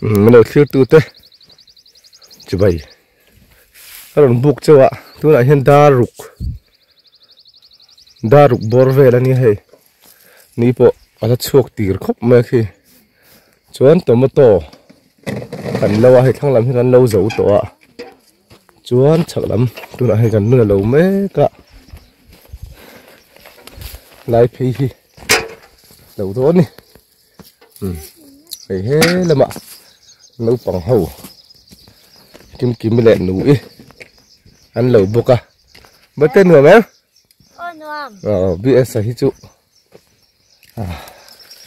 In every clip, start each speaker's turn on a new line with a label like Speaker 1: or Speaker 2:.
Speaker 1: mình đầu thiêu tu thế chú bảy cái lần buộc cho ạ tôi lại hiện đa rục bor về là như thế ní bộ ở đó chuộc tỉ khóc mẹ khi chuan tomato cần lâu hay thăng làm gần lâu dấu tổ ạ chuan chắc lắm tôi lại hay gần nửa lâu mấy cả lại phi đầu thôi nè phải hết là mà nấu bằng hầu kim kim mới lẹn núi ăn lẩu bột à bớt tên nữa mấy bị sấy chú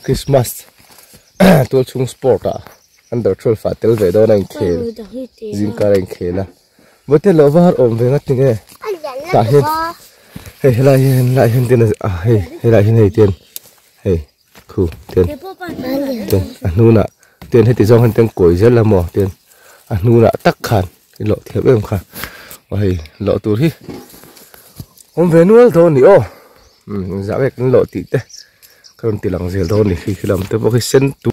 Speaker 1: Christmas tôi chung sport à under 12 phải tel về đó này kề zin cả này kề là bớt tên lẩu vào ôm về ngắt nghe tại hiện hey lại hiện tiền à hey lại hiện tiền hey cool tiền nu nè tiền hay thì do hơn tiền củi rất là mỏ tiền nu nè tắc khàn cái lộ thiệp em khàn vậy lộ tụt đi hôm về nữa thôi nhỉ ô giá về cái lộ tịt đấy còn tịt lòng dẻo thôi thì khi làm tôi có cái sen tụ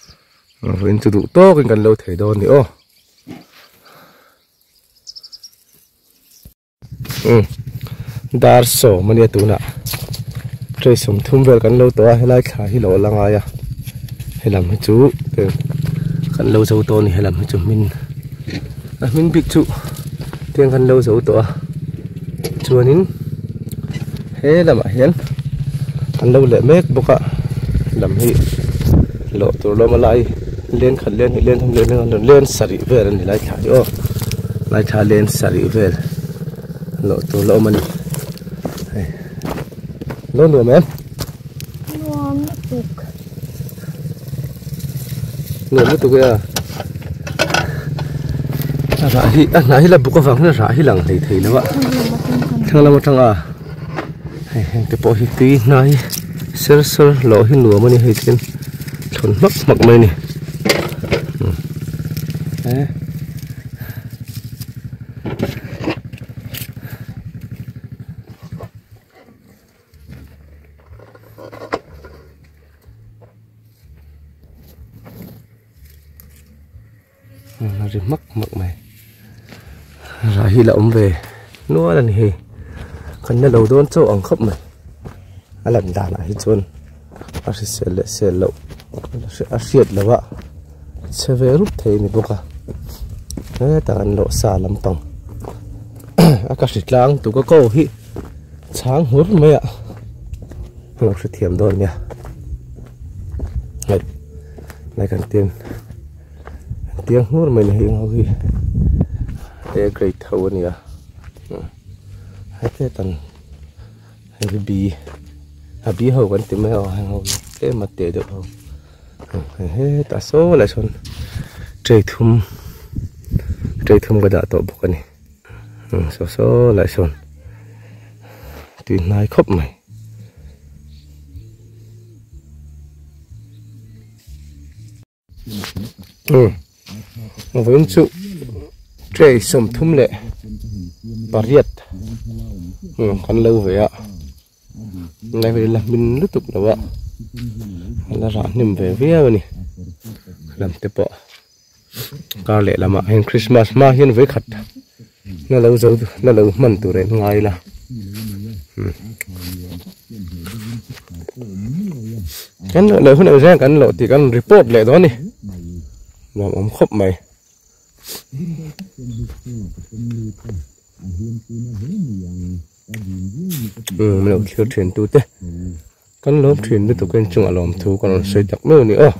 Speaker 1: với tụ to cái cần lâu thể thôi nhỉ ô dar so mania tụ nè trời sum thum về cần lâu to hay lại khá hi lộ lăng ai à hay làm hết chú cần lâu dấu to này hay làm hết chú mình bị chú tiền cần lâu dấu to chùa nín thế là mà hiến cần lâu lệ mét bốc ạ làm hi lộ tổ lo mà lại lên khẩn lên không lên sari về rồi lại thả vô lại thả lên sari về lộ tổ lo mà lo nữa mẹ nữa tụi kia rã hi nãy là buka vàng nó rã hi lằng thầy nó ạ thằng là một thằng à cái bộ hi tí nãy sơ lỗ hi nửa mà này hi trên thốn mắc mày này nó chỉ mắc mày rồi hi lộng về nữa là này còn nhà đầu đốn chỗ ẩn khóc mày lần đàn lại chôn sẽ lộng sẽ xiết là vợ sẽ về rút thế này bốc à đấy ta ăn lộ xả lắm bằng các thịt lang tụi có câu hi sáng hút mấy ạ nó sẽ thiểm đồn nha này cần tiếng hút mình hiện không ghi để great thâu nè hết cái tần hay cái bì hầu vẫn tìm mèo hay không cái mặt tệ được không hết ta số lại son trời thum cái đã tổ bốc này số lại son tùy nai khóc mày với sự trời sầm thum lệ bariết còn lâu vậy ạ này về làm mình tiếp tục đâu ạ là rõ niềm về vía rồi nè làm tiếp bộ cao lệ là mà hen Christmas mà hiên với khật nó lâu dấu nó lâu mần từ đấy ngay là cái lời hôm nay ra cái lộ thì cái report lệ đó nè làm ống khóc mày mình đâu thiếu thuyền tu thế con lớp thuyền với tụi con chung ở lòng thú còn xây đặc nữa nữa